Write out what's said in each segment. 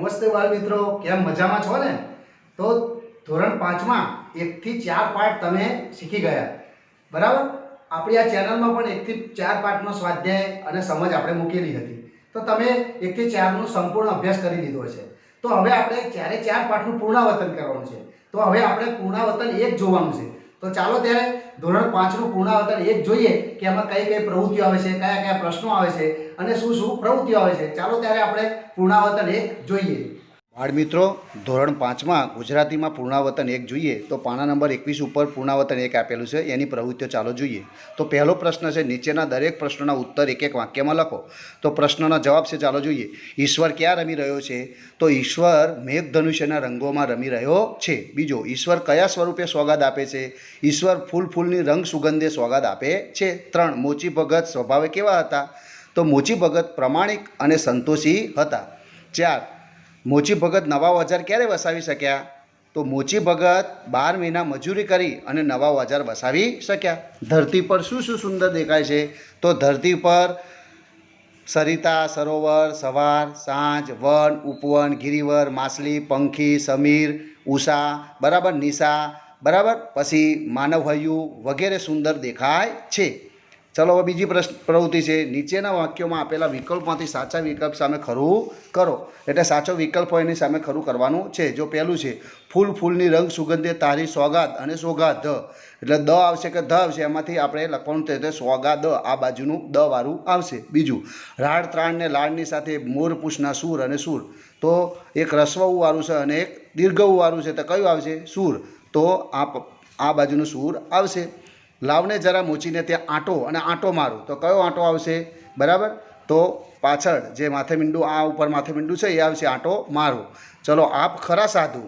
નમસ્તે બાળ મિત્રો, કેમ મજામાં છો ને? તો ધોરણ 5માં 1 થી 4 પાઠ તમે શીખી ગયા, બરાબર? આપણી આ ચેનલમાં પણ 1 થી 4 પાઠનો સ્વાધ્યાય અને સમજ આપણે મૂકેલી હતી. તો તમે 1 થી 4 નો સંપૂર્ણ અભ્યાસ કરી લીધો છે. તો હવે આપણે 4 પાઠનું પૂર્ણાવર્તન કરવાનું છે. તો હવે આપણે પૂર્ણાવર્તન 1 જોવાનું છે. તો ચાલો ત્યારે ધોરણ 5 નું પૂર્ણાવર્તન 1 જોઈએ કે એમાં કઈ કઈ પ્રવૃત્તિઓ આવે છે, કયા કયા પ્રશ્નો આવે છે અને શું શું પ્રવૃત્તિઓ આવે છે. ચાલો ત્યારે આપણે પૂર્ણાવર્તન 1 જોઈએ. બાળ મિત્રો, ધોરણ 5માં ગુજરાતીમાં પૂર્ણાવર્તન 1 જોઈએ તો પાના નંબર 21 ઉપર પૂર્ણાવર્તન 1 આપેલું છે. એની પ્રવૃત્તિઓ ચાલો જોઈએ. તો પહેલો પ્રશ્ન છે, નીચેના દરેક પ્રશ્નોના ઉત્તર એક એક વાક્યમાં લખો. તો પ્રશ્નનો જવાબ છે, ચાલો જોઈએ. ઈશ્વર ક્યાં રમી રહ્યો છે? તો ઈશ્વર મેઘધનુષ્યના રંગોમાં રમી રહ્યો છે. બીજો, ઈશ્વર કયા સ્વરૂપે સોગાદ આપે છે? ઈશ્વર ફૂલની રંગ સુગંધે સોગાદ આપે છે. 3, મોચી ભગત સ્વભાવે કેવા હતા? તો મોચી ભગત પ્રમાણિક અને સંતોષી હતા. 4, મોચી ભગત નવા ઓજાર ક્યારે વસાવી શક્યા? તો મોચી ભગત 12 મહિના મજૂરી કરી અને નવા ઓજાર વસાવી શક્યા. ધરતી પર શું શું સુંદર દેખાય છે? તો ધરતી પર સરિતા, સરોવર, સવાર, સાંજ, વન, ઉપવન, ગિરિવર, માછલી, પંખી, સમીર, ઉષા, બરાબર, નિશા, બરાબર, પછી માનવહૈયું વગેરે સુંદર દેખાય છે. ચલો હવે બીજી પ્રવૃત્તિ છે, નીચેના વાક્યોમાં આપેલા વિકલ્પમાંથી સાચા વિકલ્પ સામે ખરું કરો. એટલે સાચો વિકલ્પ હોય એની સામે ખરું કરવાનું છે. જો પહેલું છે, ફૂલની રંગ સુગંધે તારી સોગાદ અને સોગાદ, એટલે દ આવશે કે ધ આવશે, એમાંથી આપણે લખવાનું છે સોગાદ, આ બાજુનું દ વાળું આવશે. બીજું, રાડ ત્રાણને લાડની સાથે મોર પૂછના સૂર અને સૂર, તો એક રસ્વ વાળું છે અને એક દીર્ઘ વાળું છે, તો કયું આવશે? સૂર. તો આ બાજુનું સૂર આવશે. લાવને જરા મોચીને ત્યાં આંટો અને આંટો મારો, તો કયો આંટો આવશે? બરાબર, તો પાછળ જે માથે મીંડું, આ ઉપર માથે મીંડું છે એ આવશે આંટો મારો. ચલો, આપ ખરા સાધુ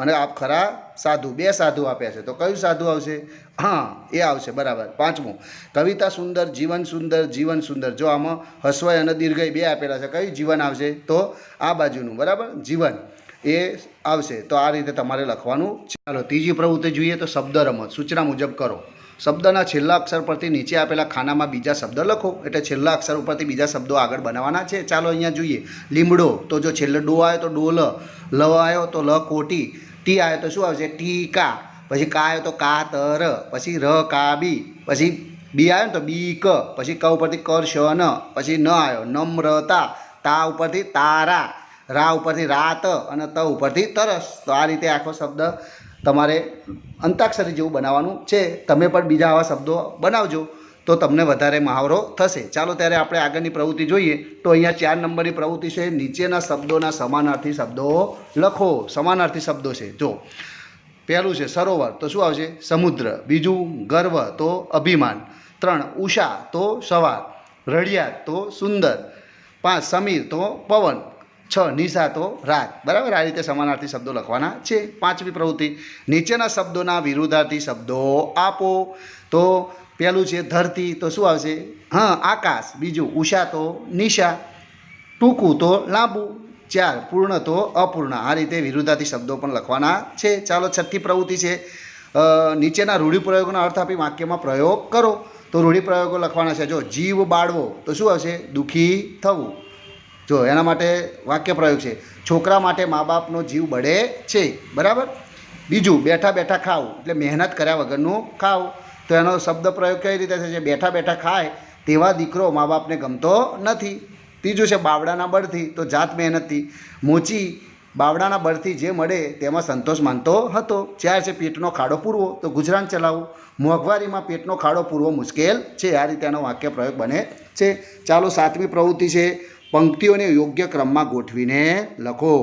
અને આપ ખરા સાધુ, બે સાધુ આપ્યા છે, તો કયું સાધુ આવશે? હા, એ આવશે. બરાબર. 5મું, કવિતા સુંદર, જીવન સુંદર, જીવન સુંદર, જો આમાં હસ્વય અને દીર્ઘય બે આપેલા છે, કયું જીવન આવશે? તો આ બાજુનું, બરાબર, જીવન એ આવશે. તો આ રીતે તમારે લખવાનું. ચાલો ત્રીજી પ્રવૃત્તિ જોઈએ. તો શબ્દ રમત સૂચના મુજબ કરો. શબ્દના છેલ્લા અક્ષર પરથી નીચે આપેલા ખાનામાં બીજા શબ્દ લખો. એટલે છેલ્લા અક્ષર ઉપરથી બીજા શબ્દો આગળ બનાવવાના છે. ચાલો અહીંયા જોઈએ. લીમડો, તો જો છેલ્લે ડો આવ્યો તો ડોલ, લ આવ્યો તો લ કોટી, ટી આવ્યો તો શું આવશે? ટીકા, પછી કા આવ્યો તો કાતર, પછી ર કાબી, પછી બી આવ્યો ને તો બીક, પછી ક ઉપરથી કરશન, પછી ન આવ્યો નમ્રતા, તા ઉપરથી તારા, રા ઉપરથી રાત અને ત ઉપરથી તરસ. તો આ રીતે આખો શબ્દ તમારે અંતાક્ષરી જેવું બનાવવાનું છે. તમે પણ બીજા આવા શબ્દો બનાવજો તો તમને વધારે મહાવરો થશે. ચાલો ત્યારે આપણે આગળની પ્રવૃત્તિ જોઈએ. તો અહીંયા 4 નંબરની પ્રવૃત્તિ છે, નીચેના શબ્દોના સમાનાર્થી શબ્દો લખો. સમાનાર્થી શબ્દો છે, જો પહેલું છે સરોવર, તો શું આવશે? સમુદ્ર. બીજું, ગર્વ, તો અભિમાન. 3, ઉષા, તો સવાર. રળિયાત, તો સુંદર. 5, સમીર, તો પવન. 6, નિશા, તો રાત. બરાબર, આ રીતે સમાનાર્થી શબ્દો લખવાના છે. 5મી પ્રવૃત્તિ, નીચેના શબ્દોના વિરુદ્ધાર્થી શબ્દો આપો. તો પહેલું છે ધરતી, તો શું આવશે? હા, આકાશ. બીજું, ઉષા, તો નિશા. ટૂંકું, તો લાંબુ. 4, પૂર્ણ, તો અપૂર્ણ. આ રીતે વિરુદ્ધાર્થી શબ્દો પણ લખવાના છે. ચાલો 6ઠ્ઠી પ્રવૃત્તિ છે, નીચેના રૂઢિપ્રયોગોના અર્થ આપી વાક્યમાં પ્રયોગ કરો. તો રૂઢિપ્રયોગો લખવાના છે. જો જીવ બાળવો, તો શું આવશે? દુઃખી થવું. જો એના માટે વાક્ય પ્રયોગ છે, છોકરા માટે મા બાપનો જીવ બળે છે. બરાબર. બીજું, બેઠા બેઠા ખાવું, એટલે મહેનત કર્યા વગરનું ખાવું. તો એનો શબ્દ પ્રયોગ કઈ રીતે થશે? બેઠા બેઠા ખાય તેવા દીકરો મા બાપને ગમતો નથી. ત્રીજું છે બાવડાના બળથી, તો જાત મહેનતથી. મોચી બાવડાના બળથી જે મળે તેમાં સંતોષ માનતો હતો. 4 છે પેટનો ખાડો પૂરવો, તો ગુજરાન ચલાવવું. મોંઘવારીમાં પેટનો ખાડો પૂરવો મુશ્કેલ છે. આ રીતે એનો વાક્ય પ્રયોગ બને છે. ચાલો 7મી પ્રવૃત્તિ છે, પંક્તિઓને યોગ્ય ક્રમમાં ગોઠવીને લખો.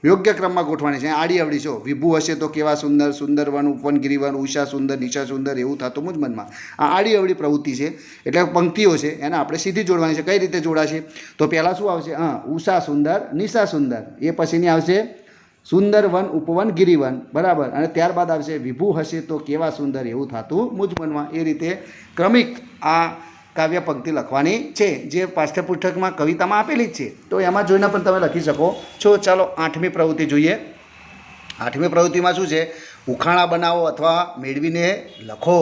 યોગ્ય ક્રમમાં ગોઠવાની છે. આડી અવળી છો, વિભુ હશે તો કેવા સુંદર, સુંદરવન, ઉપવન, ગિરિવન, ઉષા સુંદર, નિશા સુંદર, એવું થતું મુજ મનમાં. આ આડી અવળી પ્રવૃત્તિ છે, એટલે પંક્તિઓ છે, એને આપણે સીધી જોડવાની છે. કઈ રીતે જોડાશે? તો પહેલાં શું આવશે? હા, ઉષા સુંદર, નિશા સુંદર. એ પછીની આવશે સુંદર વન, ઉપવન, ગિરિવન. બરાબર. અને ત્યારબાદ આવશે વિભુ હશે તો કેવા સુંદર, એવું થતું મુજ મનમાં. એ રીતે ક્રમિક આ કાવ્ય પંક્તિ લખવાની છે, જે પાઠ્યપુસ્તકમાં કવિતામાં આપેલી જ છે. તો એમાં જોઈને પણ તમે લખી શકો છો. ચાલો 8મી પ્રવૃત્તિ જોઈએ. 8મી પ્રવૃત્તિમાં શું છે? ઉખાણા બનાવો અથવા મેળવીને લખો.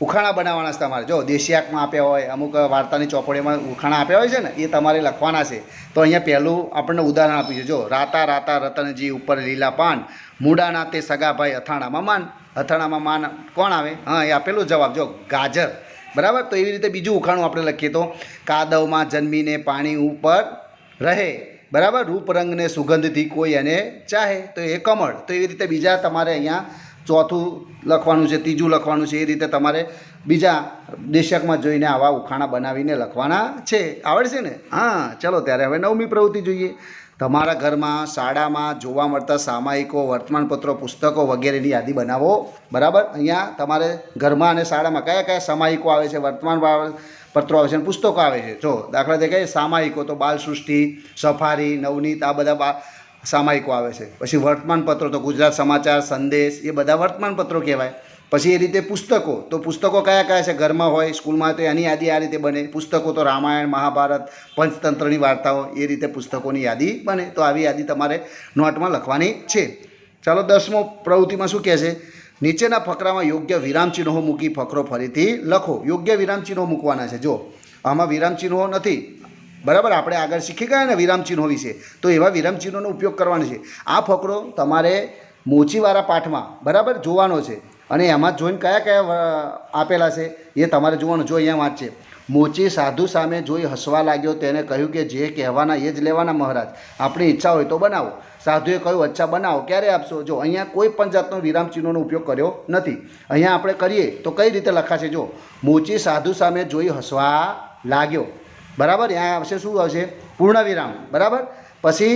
ઉખાણા બનાવવાના છે તમારે. જો દેશિયાકમાં આપ્યા હોય, અમુક વાર્તાની ચોપડીમાં ઉખાણા આપ્યા હોય છે ને, એ તમારે લખવાના છે. તો અહીંયા પહેલું આપણને ઉદાહરણ આપ્યું છે. જો રાતા રાતા રતનજી ઉપર લીલા પાન, મૂડાના તે સગાભાઈ અથાણામાં માન. અથાણામાં માન કોણ આવે? હા, એ આપેલું જવાબ. જો ગાજર. બરાબર. તો એવી રીતે બીજું ઉખાણું આપણે લખીએ તો કાદવમાં જન્મીને પાણી ઉપર રહે. બરાબર. રૂપ રંગને સુગંધથી કોઈ એને ચાહે, તો એ કમળ. તો એવી રીતે બીજા તમારે અહીંયા ચોથું લખવાનું છે, ત્રીજું લખવાનું છે. એ રીતે તમારે બીજા દેશકમાં જોઈને આવા ઉખાણા બનાવીને લખવાના છે. આવડશે ને? હા, ચલો ત્યારે હવે 9મી પ્રવૃત્તિ જોઈએ. તમારા ઘરમાં, શાળામાં જોવા મળતા સામાયિકો, વર્તમાનપત્રો, પુસ્તકો વગેરેની યાદી બનાવો. બરાબર. અહીંયા તમારે ઘરમાં અને શાળામાં કયા કયા સામાયિકો આવે છે, વર્તમાન પત્રો આવે છે અને પુસ્તકો આવે છે. જો દાખલા તરીકે સામાયિકો તો બાલસૃષ્ટિ, સફારી, નવનીત, આ બધા સામાયિકો આવે છે. પછી વર્તમાનપત્રો તો ગુજરાત સમાચાર, સંદેશ, એ બધા વર્તમાનપત્રો કહેવાય. પછી એ રીતે પુસ્તકો તો પુસ્તકો કયા કયા છે, ઘરમાં હોય, સ્કૂલમાં, તો એની યાદી આ રીતે બને. પુસ્તકો તો રામાયણ, મહાભારત, પંચતંત્રની વાર્તાઓ, એ રીતે પુસ્તકોની યાદી બને. તો આવી યાદી તમારે નોટમાં લખવાની છે. ચાલો 10મો પ્રવૃત્તિમાં શું કહે છે? નીચેના ફકરામાં યોગ્ય વિરામચિહ્નો મૂકી ફકરો ફરીથી લખો. યોગ્ય વિરામચિહ્નો મૂકવાના છે. જો આમાં વિરામચિહ્નો નથી. બરાબર. આપણે આગળ શીખી ગયા ને વિરામચિહ્નો વિશે, તો એવા વિરામચિહ્નોનો ઉપયોગ કરવાનો છે. આ ફકરો તમારે મોચીવાળા પાઠમાં બરાબર જોવાનો છે. અને એમાં જોઈને કયા કયા આપેલા છે એ તમારે જોવાનું. જો અહીંયા વાંચે, મોચી સાધુ સામે જોઈ હસવા લાગ્યો, તેને કહ્યું કે જે કહેવાના એ જ લેવાના મહારાજ, આપણી ઈચ્છા હોય તો બનાવો. સાધુએ કહ્યું અચ્છા બનાવો, ક્યારે આપશો? જો અહીંયા કોઈ પણ જાતનો વિરામચિહ્નોનો ઉપયોગ કર્યો નથી. અહીંયા આપણે કરીએ તો કઈ રીતે લખાશે? જો મોચી સાધુ સામે જોઈ હસવા લાગ્યો. બરાબર. અહીંયા આવશે શું આવશે? પૂર્ણ વિરામ. બરાબર. પછી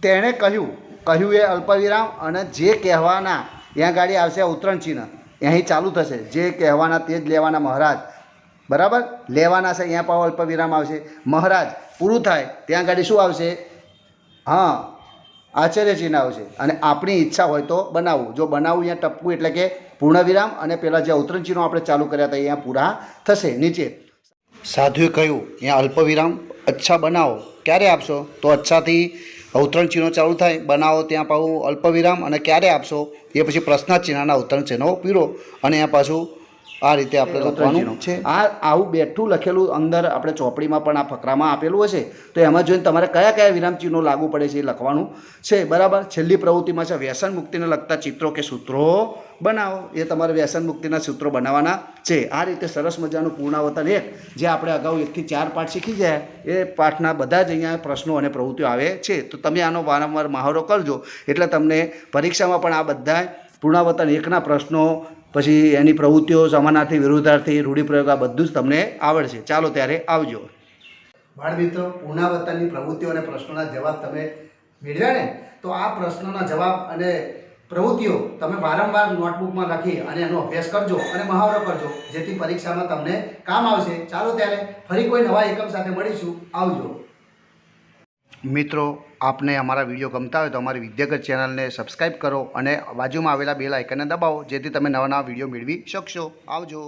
તેણે કહ્યું, કહ્યું એ અલ્પવિરામ, અને જે કહેવાના ત્યાં ગાડી આવશે ઉતરણ ચિહ્ન, અહીં ચાલુ થશે. જે કહેવાના તે જ લેવાના મહારાજ. બરાબર. લેવાના છે, અહીંયા પાછો અલ્પવિરામ આવશે. મહારાજ પૂરું થાય ત્યાં ગાડી શું આવશે? હા, આશ્ચર્ય ચિહ્ન આવશે. અને આપણી ઈચ્છા હોય તો બનાવવું. જો બનાવવું અહીંયા ટપકું એટલે કે પૂર્ણ વિરામ, અને પેલા જે ઉતરણ ચિહ્નો આપણે ચાલુ કર્યા હતા અહીંયા પૂરા થશે. નીચે સાધુએ કહ્યું, અહીંયા અલ્પવિરામ, અચ્છા બનાવો, ક્યારે આપશો? તો અચ્છાથી ઉતરણ ચિહ્નો ચાલુ થાય, બનાવો ત્યાં પાછું અલ્પવિરામ, અને ક્યારે આપશો એ પછી પ્રશ્નાર્થ ચિહ્નના ઉતરણ ચિહ્નો પીરો, અને ત્યાં પાછું આ રીતે આપણે લખવાનું છે. આ આવું બેઠું લખેલું અંદર આપણે ચોપડીમાં પણ આ ફકરામાં આપેલું હશે. તો એમાં જોઈને તમારે કયા કયા વિરામચિહ્નો લાગુ પડે છે એ લખવાનું છે. બરાબર. છેલ્લી પ્રવૃત્તિમાં છે વ્યસન મુક્તિને લગતા ચિત્રો કે સૂત્રો બનાવો. એ તમારે વ્યસન મુક્તિના સૂત્રો બનાવવાના છે. આ રીતે સરસ મજાનું પૂર્ણાવર્તન 1, જે આપણે અગાઉ 1 થી 4 પાઠ શીખી ગયા, એ પાઠના બધા જ અહીંયા પ્રશ્નો અને પ્રવૃત્તિઓ આવે છે. તો તમે આનો વારંવાર મહાવરો કરજો, એટલે તમને પરીક્ષામાં પણ આ બધા પૂર્ણાવર્તન 1ના પ્રશ્નો, પછી એની પ્રવૃત્તિઓ, સમાનાર્થી, વિરુદ્ધાર્થી, રૂઢિપ્રયોગ, આ બધું જ તમને આવડશે. ચાલો ત્યારે આવજો. બાળ મિત્રો, પૂર્ણાવર્તનની પ્રવૃત્તિઓ અને પ્રશ્નોના જવાબ તમે મેળવ્યા ને? તો આ પ્રશ્નોના જવાબ અને પ્રવૃત્તિઓ તમે વારંવાર નોટબુકમાં લખી અને એનો અભ્યાસ કરજો અને મહાવરો કરજો, જેથી પરીક્ષામાં તમને કામ આવશે. ચાલો ત્યારે ફરી કોઈ નવા એકમ સાથે મળીશું. આવજો. મિત્રો, આપને અમારા વિડીયો ગમતા હોય તો અમારી વિદ્યાગત ચેનલને સબસ્ક્રાઈબ કરો અને બાજુમાં આવેલા બેલ આઇકનને દબાવો, જેથી તમે નવા નવા વિડીયો મેળવી શકશો. આવજો.